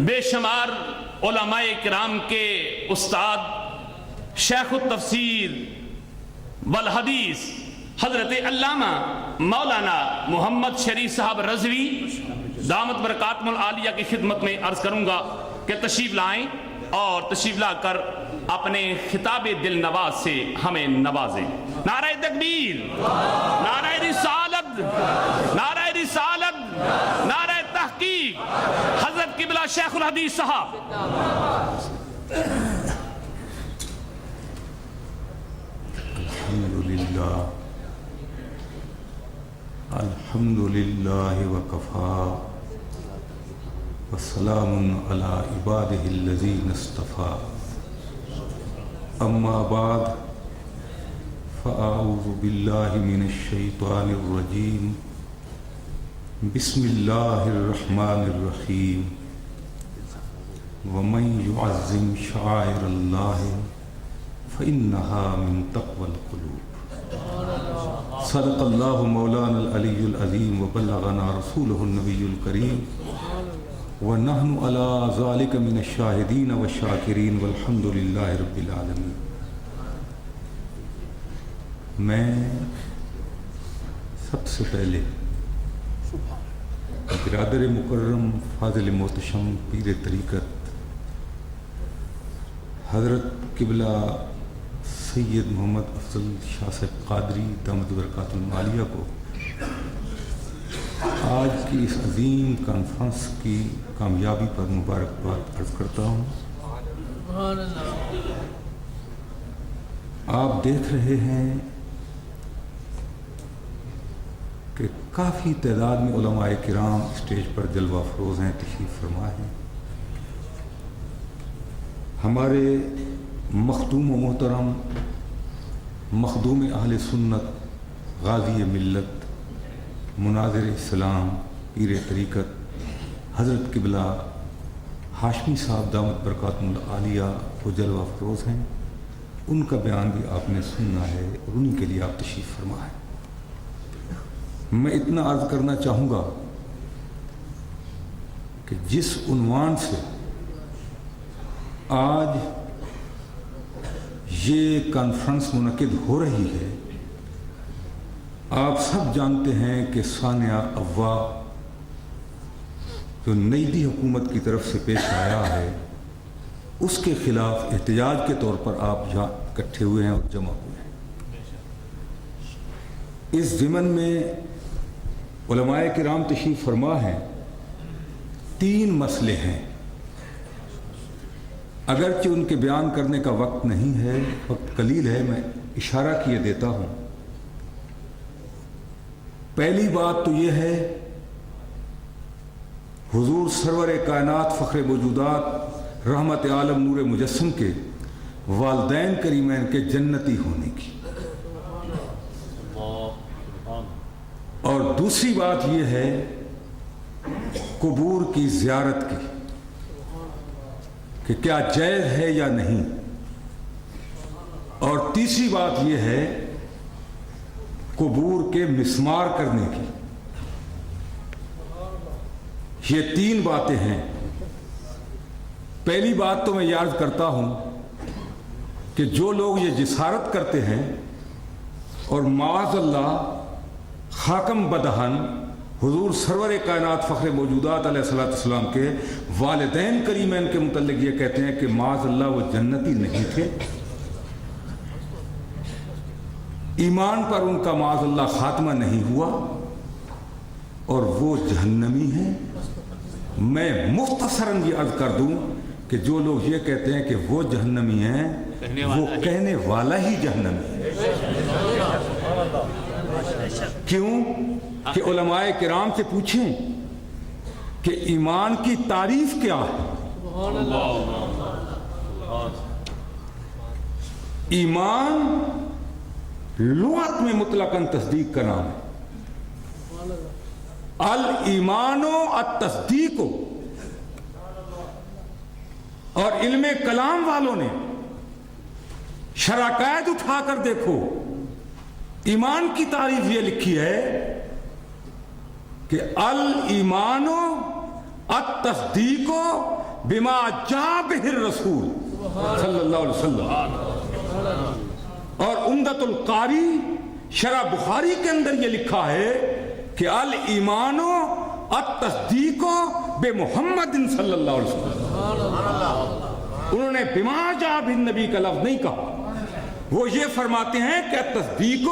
بے شمار علماء کرام کے استاد شیخ التفسیر والحدیث حضرت علامہ مولانا محمد شریف صاحب رضوی دامت برکاتہم العالیہ کی خدمت میں عرض کروں گا کہ تشریف لائیں اور تشریف لا کر اپنے خطاب دل نواز سے ہمیں نوازیں۔ نعرہ تکبیر، نعرہ رسالت، نعرہ رسالت، نعرہ تحقیق، حضرت قبلہ شیخ الحدیث صاحب۔ الحمدللہ وکفا وسلام علی عبادہ الذین اصطفیٰ، اما بعد فاعوذ باللہ من الشیطان الرجیم، بسم اللہ الرحمن الرحیم، ومن يعظم شعائر اللہ فإنہا من تقوی القلوب۔ صدق اللہ مولانا العلی العظیم وبلغنا رسولہ النبی الکریم ونحن علی ذالک من الشاہدین والشاکرین والحمد للہ رب العالمین۔ میں سب سے پہلے برادر مکرم فاضل محتشم پیر طریقت حضرت قبلہ سید محمد افضل شاہ صاحب قادری دامت برکاتہم العالیہ کو آج کی اس عظیم کانفرنس کی کامیابی پر مبارکباد عرض کرتا ہوں۔ آپ دیکھ رہے ہیں کہ کافی تعداد میں علماء کرام اسٹیج پر جلوہ افروز ہیں، تشریف فرما ہیں۔ ہمارے مخدوم و محترم مخدوم اہل سنت غازی ملت مناظر اسلام پیر طریقت حضرت قبلہ ہاشمی صاحب دامت برکاتہم العالیہ وہ جلوہ افروز ہیں، ان کا بیان بھی آپ نے سننا ہے اور انہی کے لیے آپ تشریف فرما ہے۔ میں اتنا عرض کرنا چاہوں گا کہ جس عنوان سے آج یہ کانفرنس منعقد ہو رہی ہے، آپ سب جانتے ہیں کہ سانحہ اغوا جو نیدی حکومت کی طرف سے پیش آیا ہے، اس کے خلاف احتجاج کے طور پر آپ یہاں اکٹھے ہوئے ہیں اور جمع ہوئے ہیں۔ اس ضمن میں علماء کرام تشریف فرما ہیں۔ 3 مسئلے ہیں، اگرچہ ان کے بیان کرنے کا وقت نہیں ہے، وقت قلیل ہے، میں اشارہ کیے دیتا ہوں۔ پہلی بات تو یہ ہے، حضور سرور کائنات فخر موجودات رحمت عالم نور مجسم کے والدین کریمین کے جنتی ہونے کی، اور دوسری بات یہ ہے قبور کی زیارت کی کہ کیا جائز ہے یا نہیں، اور تیسری بات یہ ہے قبور کے مسمار کرنے کی۔ یہ 3 باتیں ہیں۔ پہلی بات تو میں یہ عرض کرتا ہوں کہ جو لوگ یہ جسارت کرتے ہیں اور معاذ اللہ خاکم بدہن حضور سرور کائنات فخر موجودات علیہ الصلوۃ والسلام کے والدین کریمین کے متعلق یہ کہتے ہیں کہ معاذ اللہ وہ جنتی نہیں تھے، ایمان پر ان کا معاذ اللہ خاتمہ نہیں ہوا اور وہ جہنمی ہیں، میں مختصراً یہ عرض کر دوں کہ جو لوگ یہ کہتے ہیں کہ وہ جہنمی ہیں، وہ کہنے والا ہی جہنمی ہے۔ کیوں کہ علماء کرام سے پوچھیں کہ ایمان کی تعریف کیا ہے؟ ایمان لغت میں مطلقاً تصدیق کا نام ہے۔ الایمان التصدیق، اور علم کلام والوں نے شراکت اٹھا کر دیکھو، ایمان کی تعریف یہ لکھی ہے کہ الایمان التصدیق بما جاء بہ الرسول صلی اللہ علیہ وسلم. اور عمدۃ القاری شرح بخاری کے اندر یہ لکھا ہے کہ الایمان التصدیق بمحمد صلی اللہ علیہ وسلم. انہوں نے بما جاء بالنبی کا لفظ نہیں کہا. وہ یہ فرماتے ہیں کہ تصدیق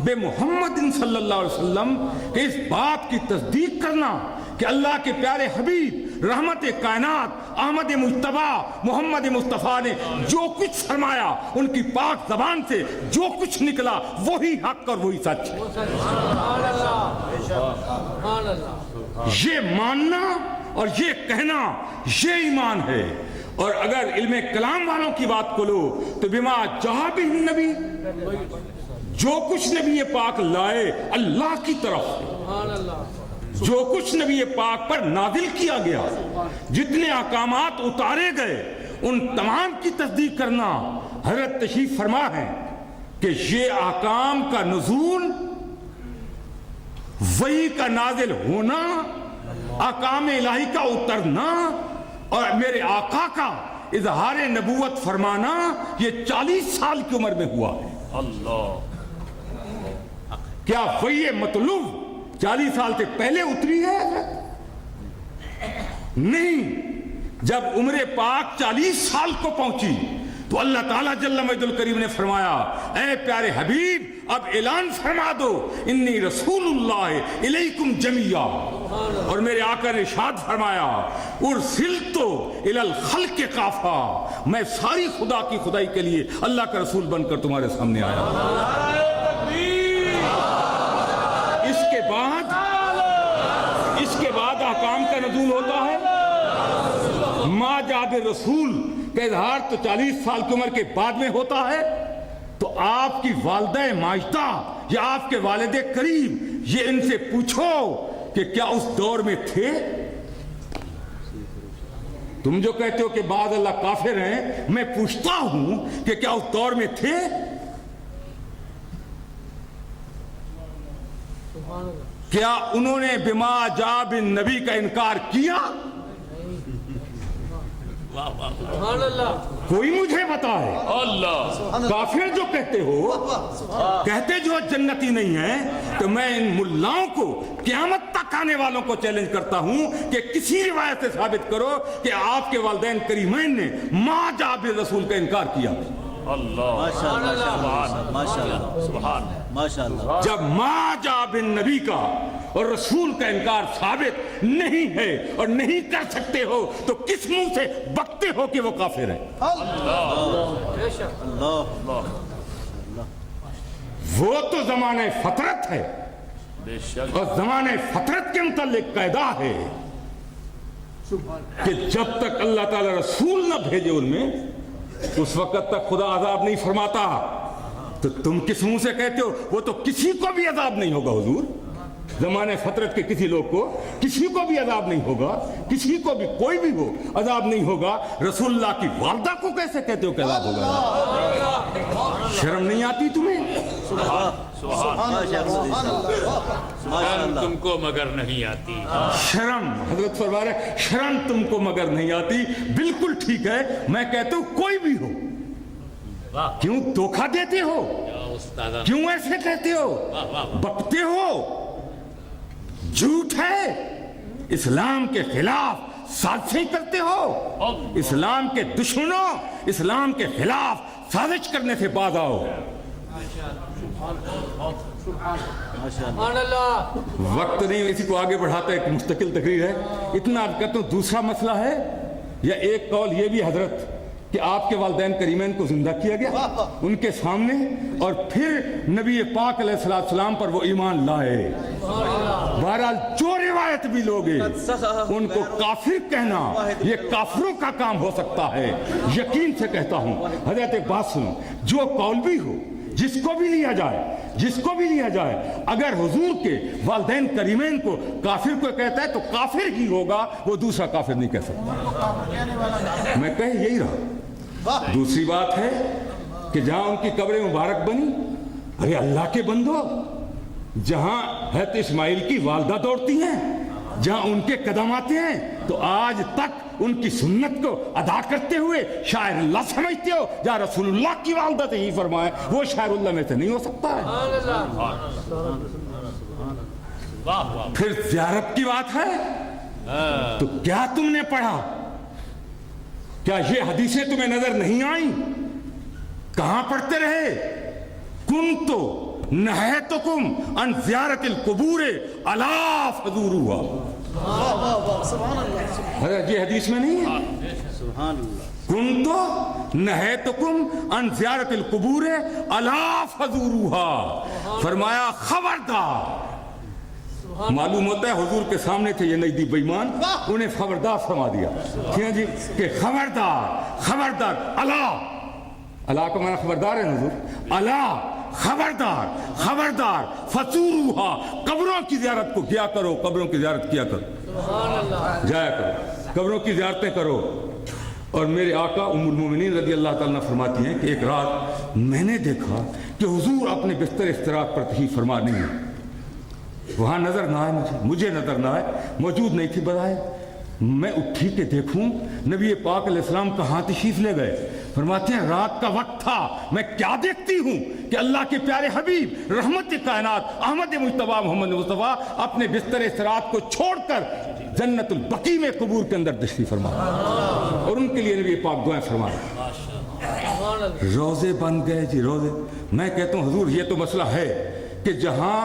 بے محمد صلی اللہ علیہ وسلم کہ اس بات کی تصدیق کرنا کہ اللہ کے پیارے حبیب رحمت کائنات احمد مجتبی محمد مصطفیٰ نے جو کچھ فرمایا ان کی پاک زبان سے جو کچھ نکلا وہی حق اور وہی سچ ہے. یہ ماننا اور یہ کہنا یہ ایمان ہے. اور اگر علم کلام والوں کی بات کو لو تو بما جاء بہ النبی، جو کچھ نبی پاک لائے اللہ کی طرف، جو کچھ نبی پاک پر نازل کیا گیا، جتنے احکامات اتارے گئے ان تمام کی تصدیق کرنا. حضرت تشریف فرما ہے کہ یہ احکام کا نزول، وحی کا نازل ہونا، احکام الہی کا اترنا اور میرے آقا کا اظہار نبوت فرمانا یہ 40 سال کی عمر میں ہوا ہے. اللہ، کیا وحی مطلوب 40 سال سے پہلے اتری ہے؟ نہیں. جب عمر پاک 40 سال کو پہنچی تو اللہ تعالیٰ جل مجد الکریم نے فرمایا اے پیارے حبیب اب اعلان فرما دو انی رسول اللہ الیکم جمیعا. اور میرے آقا نے ارشاد فرمایا ارسلت الی الخلق کافہ، میں ساری خدا کی خدائی کے لیے اللہ کا رسول بن کر تمہارے سامنے آیا. اس کے بعد احکام کا نزول ہوتا ہے. ما جاء بالرسول کا اظہار تو 40 سال کی عمر کے بعد میں ہوتا ہے. تو آپ کی والدہ ماجدہ یا آپ کے والد کریم یہ ان سے پوچھو کہ کیا اس دور میں تھے؟ تم جو کہتے ہو کہ بعض اللہ کافر ہیں، میں پوچھتا ہوں کہ کیا اس دور میں تھے؟ کیا انہوں نے بما جاء بالنبی کا انکار کیا؟ کوئی مجھے بتائے. اللہ، کافر جو کہتے ہو، کہتے جو جنتی نہیں ہیں، تو میں ان ملاؤں کو قیامت تک آنے والوں کو چیلنج کرتا ہوں کہ کسی روایت سے ثابت کرو کہ آپ کے والدین کریمین نے ما جاء بالرسول کا انکار کیا. جب ما جاء بالنبی کا اور رسول کا انکار ثابت نہیں ہے اور نہیں کر سکتے ہو تو کس منہ سے بکتے ہو کہ وہ کافر ہے؟ وہ تو زمانہ فطرت ہے اور زمانہ فطرت کے متعلق قاعدہ ہے کہ جب تک اللہ تعالی رسول نہ بھیجے ان میں اس وقت تک خدا عذاب نہیں فرماتا. تو تم کس منہ سے کہتے ہو وہ تو کسی کو بھی عذاب نہیں ہوگا حضور. زمانے فطرت کے کسی لوگ کو کسی کو بھی عذاب نہیں ہوگا، کسی کو بھی کوئی بھی ہو عذاب نہیں ہوگا. رسول اللہ کی والدہ کو کیسے کہتے ہو کہ عذاب ہوگا؟ شرم نہیں آتی تمہیں؟ تم کو مگر نہیں آتی. شرم، حضرت فرما رہے شرم تم کو مگر نہیں آتی. بالکل ٹھیک ہے، میں کہتا ہوں کوئی بھی ہو، کیوں دھوکہ دیتے ہو؟ کیوں ایسے کہتے ہو؟ بکتے ہو؟ جھوٹ ہے، اسلام کے خلاف سازشیں کرتے ہو. اسلام کے دشمنوں اسلام کے خلاف سازش کرنے سے باز آؤ. وقت نہیں اسی کو آگے بڑھاتا ہے، ایک مستقل تقریر ہے. اتنا عرض کرتا ہوں دوسرا مسئلہ ہے یا ایک قول یہ بھی حضرت کہ آپ کے والدین کریمین کو زندہ کیا گیا ان کے سامنے اور پھر نبی پاک علیہ السلام پر وہ ایمان لائے. بہرحال جو روایت بھی لوگ ان کو کافر کہنا یہ کافروں کا کام ہو سکتا ہے. یقین سے کہتا ہوں حضرت ایک بات سنو، جو قول بھی ہو جس کو بھی لیا جائے اگر حضور کے والدین کریمین کو کافر کو کہتا ہے تو کافر ہی ہوگا، وہ دوسرا کافر نہیں کہہ سکتا. میں کہہ یہی رہا. دوسری بات ہے کہ جہاں ان کی قبر مبارک بنی، ارے اللہ کے بندو، جہاں حضرت اسماعیل کی والدہ دوڑتی ہیں، جہاں ان کے قدم آتے ہیں، تو آج تک ان کی سنت کو ادا کرتے ہوئے شاعر اللہ سمجھتے ہو؟ یا رسول اللہ کی والدہ سے ہی فرمائے وہ شاعر اللہ میں سے نہیں ہو سکتا ہے؟ پھر زیارت کی بات ہے تو کیا تم نے پڑھا؟ کیا یہ حدیثیں تمہیں نظر نہیں آئیں؟ کہاں پڑھتے رہے؟ کنتو نہیتکم عن زیارت القبور الا فزوروہا. یہ حدیث میں نہیں ہے؟ کنتو نہیتکم عن زیارت القبور الا فزوروہا. فرمایا خبردار. معلوم ہوتا ہے حضور کے سامنے تھے یہ نجدی بےمان، انہیں خبردار فرما دیا جی کہ خبردار خبردار. اللہ کا معنی خبردار ہے حضور. اللہ خبردار خبردار فزوروہا، قبروں کی زیارت کو کیا کرو، قبروں کی زیارت کیا کرو، جایا کرو، قبروں کی زیارتیں کرو. اور میرے آقا ام المومنین رضی اللہ تعالیٰ فرماتی ہیں کہ ایک رات میں نے دیکھا کہ حضور اپنے بستر استراحت پر تشریف فرما نہیں ہے. وہاں نظر نہ آئے، مجھے نظر نہ آئے، موجود نہیں تھی بظاہر. میں اٹھی کہ دیکھوں نبی پاک علیہ السلام کہاں تشریف لے گئے. فرماتے ہیں رات کا وقت تھا، میں کیا دیکھتی ہوں کہ اللہ کے پیارے حبیب رحمت کائنات احمد مجتبیٰ محمد مصطفیٰ اپنے بستر استراحت کو چھوڑ کر جنت البقیع میں قبور کے اندر تشریف فرما اور ان کے لیے نبی پاک دعائیں فرما. روزے بن گئے جی روزے. میں کہتا ہوں حضور یہ تو مسئلہ ہے کہ جہاں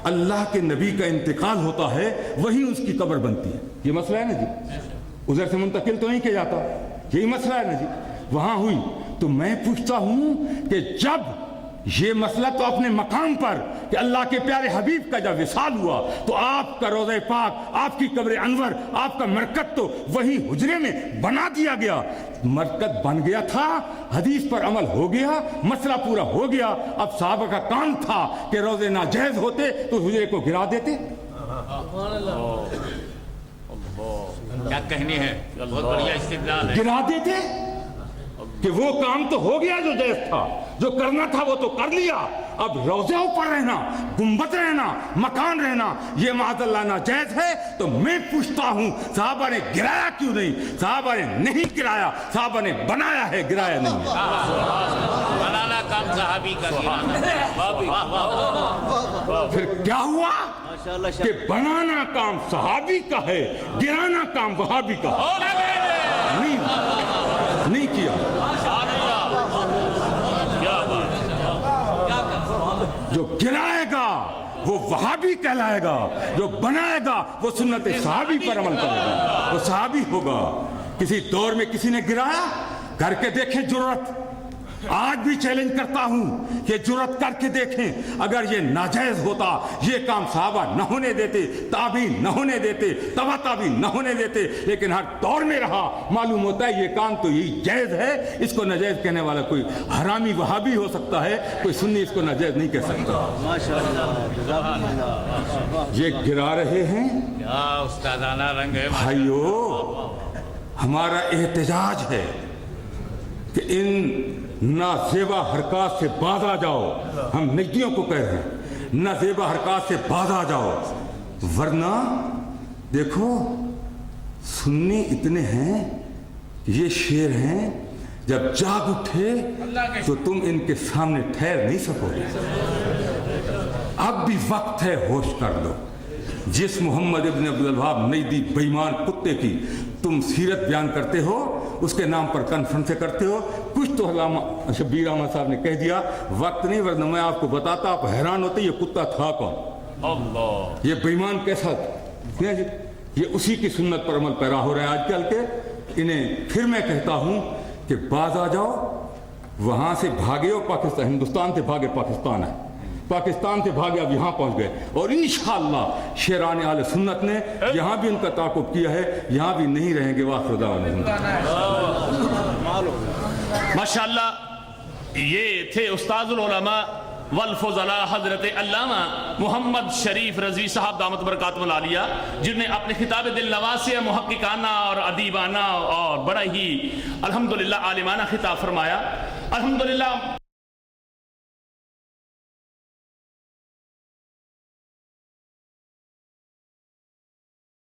اللہ کے نبی کا انتقال ہوتا ہے وہیں اس کی قبر بنتی ہے. یہ مسئلہ ہے نا جی، ادھر سے منتقل تو نہیں کیا جاتا، یہی مسئلہ ہے نا جی. وہاں ہوئی تو میں پوچھتا ہوں کہ جب یہ مسئلہ تو اپنے مقام پر کہ اللہ کے پیارے حبیب کا جب وصال ہوا تو آپ کا روضہ پاک، آپ کی قبر انور، آپ کا مرکز تو وہی حجرے میں بنا دیا گیا. مرکز بن گیا تھا، حدیث پر عمل ہو گیا، مسئلہ پورا ہو گیا. اب صحابہ کا کام تھا کہ روزے ناجائز ہوتے تو حجرے کو گرا دیتے. کیا کہنی ہے، بہت بڑھیا استدلال ہے. گرا دیتے کہ وہ کام تو ہو گیا جو جائز تھا، جو کرنا تھا وہ تو کر لیا. اب روزے پر رہنا، گنبد رہنا، مکان رہنا یہ معاذ اللہ ناجائز ہے. تو میں پوچھتا ہوں صحابہ نے گرایا کیوں نہیں؟ صحابہ نے نہیں گرایا، صحابہ نے بنایا ہے، گرایا نہیں ہے. بنانا کام صحابی کا کیا. پھر کیا ہوا کہ بنانا کام صحابی کا ہے، گرانا کام وہابی کا نہیں کیا. جو گرائے گا وہ وہابی کہلائے گا، جو بنائے گا وہ سنت صحابی پر عمل کرے گا، وہ صحابی ہوگا. کسی دور میں کسی نے گرایا؟ کر کے دیکھیں جرأت. آج بھی چیلنج کرتا ہوں کہ جرأت کر کے دیکھیں. اگر یہ ناجائز ہوتا، یہ کام صحابہ نہ ہونے دیتے، تابعین نہ ہونے دیتے، تبع تابعین نہ ہونے دیتے، لیکن ہر دور میں رہا. معلوم ہوتا ہے یہ کام تو یہی جائز ہے. اس کو ناجائز کہنے والا کوئی حرامی وہابی ہو سکتا ہے، کوئی سنی اس کو ناجائز نہیں کہہ سکتا. یہ گرا رہے ہیں. کیا استادانہ رنگ ہے بھائیو. ہمارا احتجاج ہے کہ ان نازیبا حرکات سے باز آ جاؤ. ہم نجدیوں کو کہہ رہے ہیں نازیبا حرکات سے باز آ جاؤ، ورنہ دیکھو سنی اتنے ہیں، یہ شیر ہیں، جب جاگ اٹھے تو تم ان کے سامنے ٹھہر نہیں سکو گے. اب بھی وقت ہے، ہوش کر لو. جس محمد ابن عبدالوہاب نجدی بےمان کتے کی تم سیرت بیان کرتے ہو، اس کے نام پر کانفرنسیں کرتے ہو. کچھ تو علامہ شبیر احمد صاحب نے کہہ دیا، وقت نہیں ورنہ میں آپ کو بتاتا، آپ حیران ہوتے یہ کتا تھا کون، اللہ. یہ بےمان کیسا تھا. یہ اسی کی سنت پر عمل پیرا ہو رہے ہیں آج کل کے. انہیں پھر میں کہتا ہوں کہ باز آ جاؤ. وہاں سے بھاگے ہو پاکستان، ہندوستان سے بھاگے پاکستان ہے، پاکستان سے بھاگے اب یہاں پہنچ گئے. اور انشاءاللہ شیران اہل سنت نے یہاں بھی ان کا تعاقب کیا ہے، یہاں بھی نہیں رہیں گے. وآخر دعوانا ماشاءاللہ. یہ تھے استاذ العلماء والفضلاء حضرت علامہ محمد شریف رضوی صاحب دامت برکاتہ العالیہ، جنہوں نے اپنے خطاب دل نواسی محققانہ اور ادیبانہ اور بڑا ہی الحمدللہ عالمانہ خطاب فرمایا. الحمدللہ